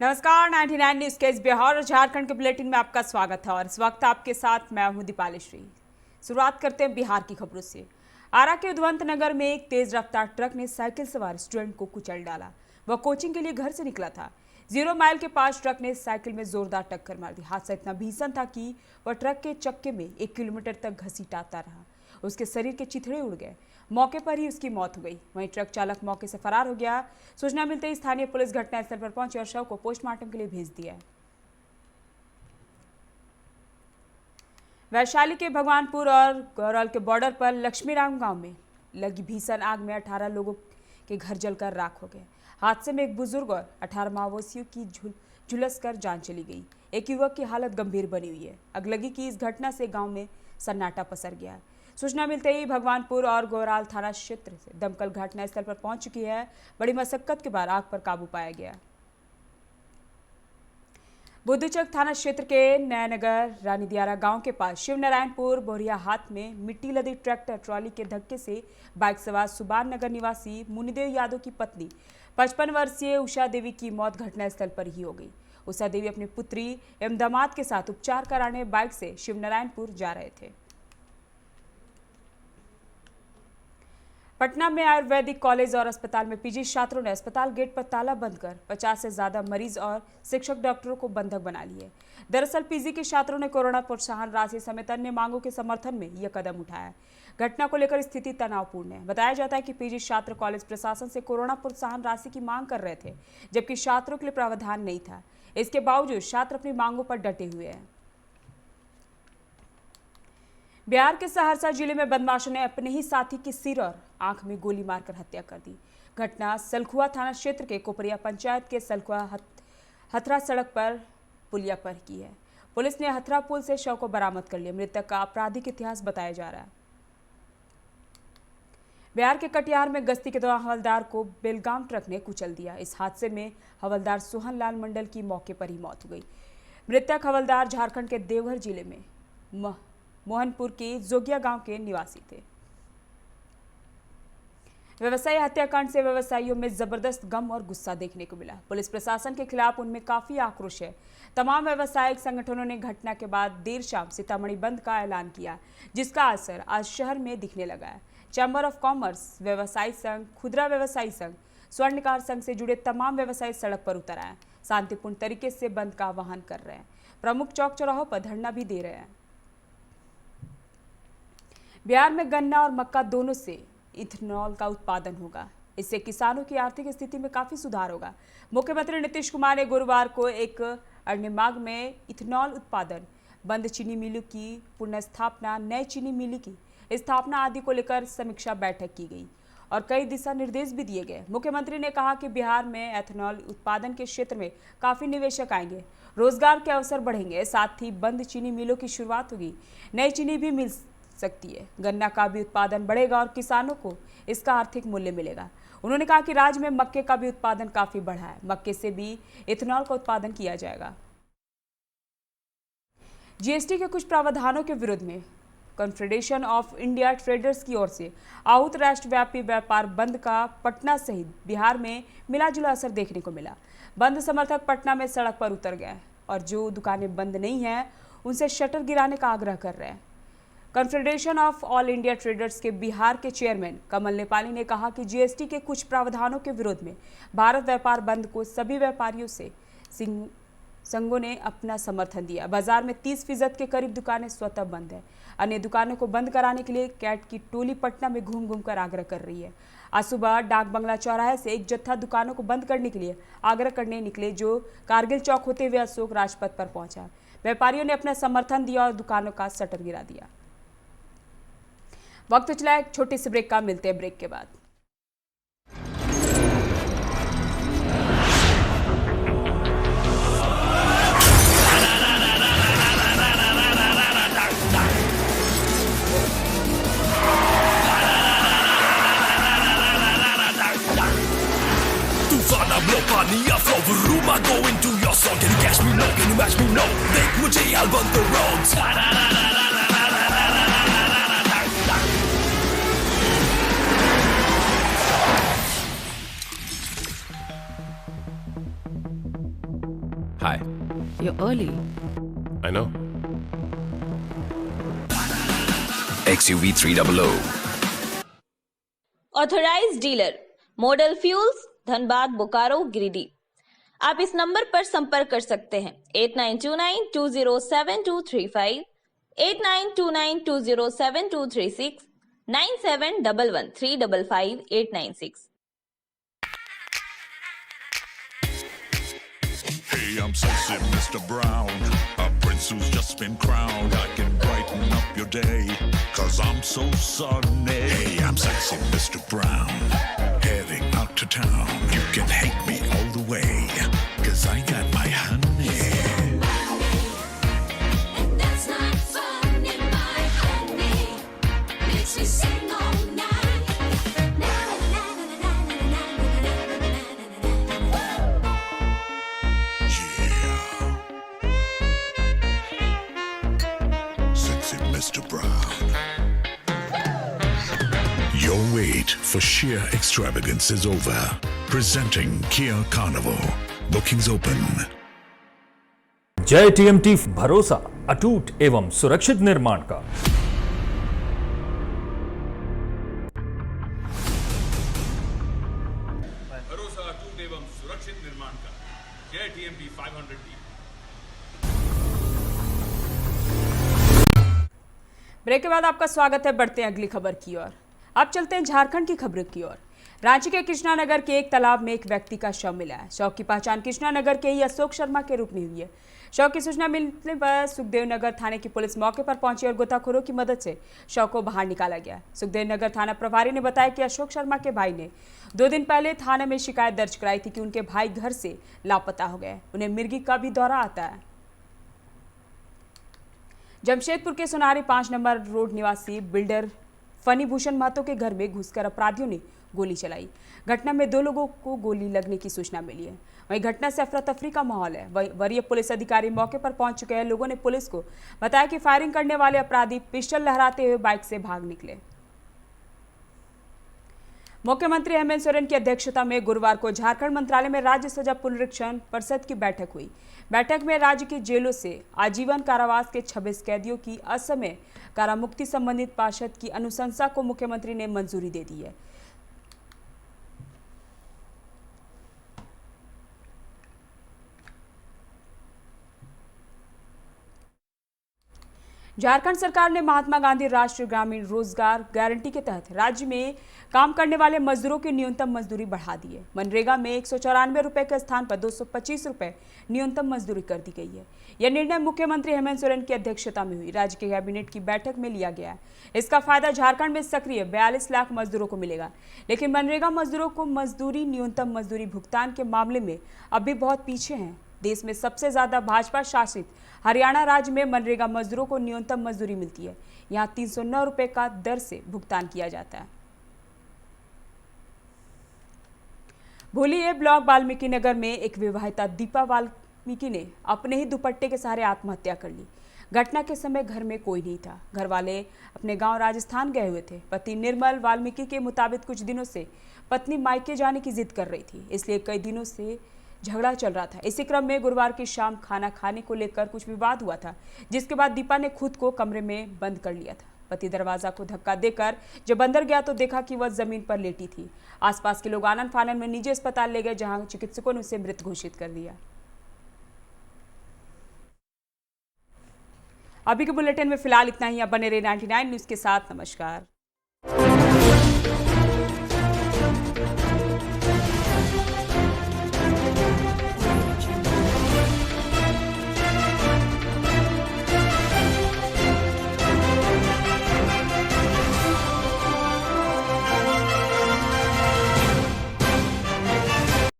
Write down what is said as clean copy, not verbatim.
नमस्कार 99 न्यूज के इस बिहार और झारखंड के बुलेटिन में आपका स्वागत है और इस वक्त आपके साथ मैं हूं दीपाली श्री। शुरुआत करते हैं बिहार की खबरों से। आरा के उद्वंत नगर में एक तेज रफ्तार ट्रक ने साइकिल सवार स्टूडेंट को कुचल डाला। वह कोचिंग के लिए घर से निकला था। 0 माइल के पास ट्रक ने साइकिल में जोरदार टक्कर मार दी। हादसा इतना भीषण था कि वह ट्रक के चक्के में 1 किलोमीटर तक घसीटाता रहा। उसके शरीर के चिथड़े उड़ गए। मौके पर ही उसकी मौत हो गई। वहीं ट्रक चालक मौके से फरार हो गया। सूचना मिलते ही स्थानीय पुलिस घटनास्थल पर पहुंची और शव को पोस्टमार्टम के लिए भेज दिया। वैशाली के भगवानपुर और गौरल के बॉर्डर पर लक्ष्मीराम गांव में लगी भीषण आग में 18 लोगों के घर जलकर राख हो गए। हादसे में एक बुजुर्ग और 18 माओवासियों की झुलस कर जान चली गई। एक युवक की हालत गंभीर बनी हुई है। अगलगी की इस घटना से गांव में सन्नाटा पसर गया है। सूचना मिलते ही भगवानपुर और गोराल थाना क्षेत्र से दमकल घटनास्थल पर पहुंच चुकी है। बड़ी मशक्कत के बाद आग पर काबू पाया गया। बुद्धचक थाना क्षेत्र के नयनगर रानीदियारा गांव के पास शिवनारायणपुर बोरिया हाथ में मिट्टी लदी ट्रैक्टर ट्रॉली के धक्के से बाइक सवार सुबान नगर निवासी मुनिदेव यादव की पत्नी 55 वर्षीय उषा देवी की मौत घटनास्थल पर ही हो गई। उषा देवी अपनी पुत्री एवं दामाद के साथ उपचार कराने बाइक से शिवनारायणपुर जा रहे थे। पटना में आयुर्वेदिक कॉलेज और अस्पताल में पीजी छात्रों ने अस्पताल गेट पर ताला बंद कर 50 से ज्यादा मरीज और शिक्षक डॉक्टरों को बंधक बना लिए। दरअसल पीजी के छात्रों ने कोरोना प्रोत्साहन राशि समेत अन्य मांगों के समर्थन में यह कदम उठाया। घटना को लेकर स्थिति तनावपूर्ण है। बताया जाता है कि पीजी छात्र कॉलेज प्रशासन से कोरोना प्रोत्साहन राशि की मांग कर रहे थे, जबकि छात्रों के लिए प्रावधान नहीं था। इसके बावजूद छात्र अपनी मांगों पर डटे हुए हैं। बिहार के सहरसा जिले में बदमाशों ने अपने ही साथी की सिर और आंख में गोली मारकर हत्या कर दी। घटना सलखुआ थाना क्षेत्र के कोपरिया पंचायत के सलखुआ हथरा सड़क पर पुलिया पर की है। पुलिस ने हथरा पुल से शव को बरामद कर लिया। मृतक का आपराधिक इतिहास बताया जा रहा है। बिहार के कटिहार में गश्ती के दौरान हवलदार को बेलगाम ट्रक ने कुचल दिया। इस हादसे में हवलदार सोहन लाल मंडल की मौके पर ही मौत हो गई। मृतक हवलदार झारखंड के देवघर जिले में मोहनपुर की जोगिया गांव के निवासी थे। व्यवसायी हत्याकांड से व्यवसायियों में जबरदस्त गम और गुस्सा देखने को मिला। पुलिस प्रशासन के खिलाफ उनमें काफी आक्रोश है। तमाम व्यवसायिक संगठनों ने घटना के बाद देर शाम सीतामढ़ी बंद का ऐलान किया, जिसका असर आज शहर में दिखने लगा है। चैम्बर ऑफ कॉमर्स, व्यवसायी संघ, खुदरा व्यवसायी संघ, स्वर्णकार संघ से जुड़े तमाम व्यवसायी सड़क पर उतर आए। शांतिपूर्ण तरीके से बंद का आह्वान कर रहे हैं। प्रमुख चौक चौराहों पर धरना भी दे रहे हैं। बिहार में गन्ना और मक्का दोनों से इथेनॉल का उत्पादन होगा। इससे किसानों की आर्थिक स्थिति में काफी सुधार होगा। मुख्यमंत्री नीतीश कुमार ने गुरुवार को एक अर्नेमाग में इथेनॉल उत्पादन, बंद चीनी मिलों की पुनर्स्थापना, नए चीनी मिल की स्थापना आदि को लेकर समीक्षा बैठक की गई और कई दिशा निर्देश भी दिए गए। मुख्यमंत्री ने कहा कि बिहार में एथेनॉल उत्पादन के क्षेत्र में काफी निवेशक आएंगे, रोजगार के अवसर बढ़ेंगे, साथ ही बंद चीनी मिलों की शुरुआत होगी, नई चीनी भी मिल सकती है। गन्ना का भी उत्पादन बढ़ेगा और किसानों को इसका आर्थिक मूल्य मिलेगा। उन्होंने कहा कि राज्य में मक्के का भी उत्पादन काफी बढ़ा है। मक्के से भी इथेनॉल का उत्पादन किया जाएगा। जीएसटी के कुछ प्रावधानों के विरोध में कॉन्फेडरेशन ऑफ इंडिया ट्रेडर्स की ओर से आहूत राष्ट्रव्यापी व्यापार बंद का पटना सहित बिहार में मिलाजुला असर देखने को मिला। बंद समर्थक पटना में सड़क पर उतर गए और जो दुकानें बंद नहीं हैं उनसे शटर गिराने का आग्रह कर रहे हैं। Confederation of all India traders के बिहार के चेयरमैन कमल नेपाली ने कहा कि जीएसटी के कुछ प्रावधानों के विरोध में भारत व्यापार बंद को सभी व्यापारियों से संघों ने अपना समर्थन दिया। बाजार में 30% के करीब दुकानें स्वतः बंद है। अन्य दुकानों को बंद कराने के लिए कैट की टोली पटना में घूम घूम कर आग्रह कर रही है। आज सुबह डाक बंगला चौराहे से एक जत्था दुकानों को बंद करने के लिए आग्रह करने निकले, जो कारगिल चौक होते हुए अशोक राजपथ पर पहुंचा। व्यापारियों ने अपना समर्थन दिया और दुकानों का शटर गिरा दिया। वक्त चला एक छोटे से ब्रेक का, मिलते हैं ब्रेक के बाद। Rumor going to your song. Can you catch me? No. Can you match me? No. देख मुझे I'll run the roads. you're early. I know. XUV 300. Authorised dealer model fuels Dhanbad Bokaro Giridih. आप इस नंबर पर संपर्क कर सकते हैं 8929207235, 8929207236, 9711355896। Hey, I'm sexy Mr. Brown, a prince who's just been crowned. I can brighten up your day, 'cause I'm so sunny. Hey, I'm sexy Mr. Brown, heading out to town. You can hate me all the way, 'cause I got my honey. And that's not funny, my honey makes me sing all night. Na na na na na na na na na na. Yeah, sexy Mr. Brown. Your wait for sheer extravagance is over. Presenting Kia Carnival. Bookings open. जय TMT, भरोसा अटूट एवं सुरक्षित निर्माण का। भरोसा अटूट एवं सुरक्षित निर्माण का जय टीएमटी 500D। ब्रेक के बाद आपका स्वागत है। बढ़ते हैं अगली खबर की ओर। अब चलते हैं झारखंड की खबर की ओर। रांची के कृष्णानगर के एक तालाब में एक व्यक्ति का शव मिला है। शव की पहचान कृष्णानगर के ही अशोक शर्मा के रूप में हुई है। शव की सूचना मिलने पर सुखदेव नगर थाने की पुलिस मौके पर पहुंची और गोताखोरों की मदद से शव को बाहर निकाला गया। सुखदेव नगर थाना प्रभारी ने बताया कि अशोक शर्मा के भाई ने 2 दिन पहले थाने में शिकायत दर्ज कराई थी कि उनके भाई घर से लापता हो गए। उन्हें मिर्गी का भी दौरा आता है। जमशेदपुर के सोनारी 5 नंबर रोड निवासी बिल्डर फनी भूषण महतो के घर में घुसकर अपराधियों ने गोली चलाई। घटना में 2 लोगों को गोली लगने की सूचना मिली है। वहीं घटना से अफरा तफरी का माहौल है। वरीय पुलिस अधिकारी मौके पर पहुंच चुके हैं। लोगों ने पुलिस को बताया कि फायरिंग करने वाले अपराधी पिस्टल लहराते हुए बाइक से भाग निकले। मुख्यमंत्री हेमंत सोरेन की अध्यक्षता में गुरुवार को झारखंड मंत्रालय में राज्य सजा पुनरीक्षण परिषद की बैठक हुई। बैठक में राज्य की जेलों से आजीवन कारावास के 26 कैदियों की असमय कारामुक्ति संबंधित पार्षद की अनुशंसा को मुख्यमंत्री ने मंजूरी दे दी है। झारखंड सरकार ने महात्मा गांधी राष्ट्रीय ग्रामीण रोजगार गारंटी के तहत राज्य में काम करने वाले मजदूरों की न्यूनतम मजदूरी बढ़ा दी है। मनरेगा में 194 रुपए के स्थान पर 225 रुपए न्यूनतम मजदूरी कर दी गई है। यह निर्णय मुख्यमंत्री हेमंत सोरेन की अध्यक्षता में हुई राज्य के कैबिनेट की बैठक में लिया गया है। इसका फायदा झारखंड में सक्रिय 42 लाख मजदूरों को मिलेगा। लेकिन मनरेगा मजदूरों को मजदूरी न्यूनतम मजदूरी भुगतान के मामले में अब भी बहुत पीछे हैं। देश में सबसे ज्यादा भाजपा शासित हरियाणा राज्य में मनरेगा मजदूरों को न्यूनतम मजदूरी मिलती है। यहाँ 309 रुपए का दर से भुगतान किया जाता है। भूलिए ब्लॉक वाल्मीकि नगर में एक विवाहिता दीपा वाल्मीकि ने अपने ही दुपट्टे के सहारे आत्महत्या कर ली। घटना के समय घर में कोई नहीं था। घर वाले अपने गांव राजस्थान गए हुए थे। पति निर्मल वाल्मीकि के मुताबिक कुछ दिनों से पत्नी मायके जाने की जिद कर रही थी, इसलिए कई दिनों से झगड़ा चल रहा था। इसी क्रम में गुरुवार की शाम खाना खाने को लेकर कुछ विवाद हुआ था, जिसके बाद दीपा ने खुद को कमरे में बंद कर लिया था। पति दरवाजा को धक्का देकर जब अंदर गया तो देखा कि वह जमीन पर लेटी थी। आसपास के लोग आनन फानन में निजी अस्पताल ले गए, जहां चिकित्सकों ने उसे मृत घोषित कर दिया। अभी के बुलेटिन में फिलहाल इतना ही। आप बने रहे 99 न्यूज के साथ। नमस्कार।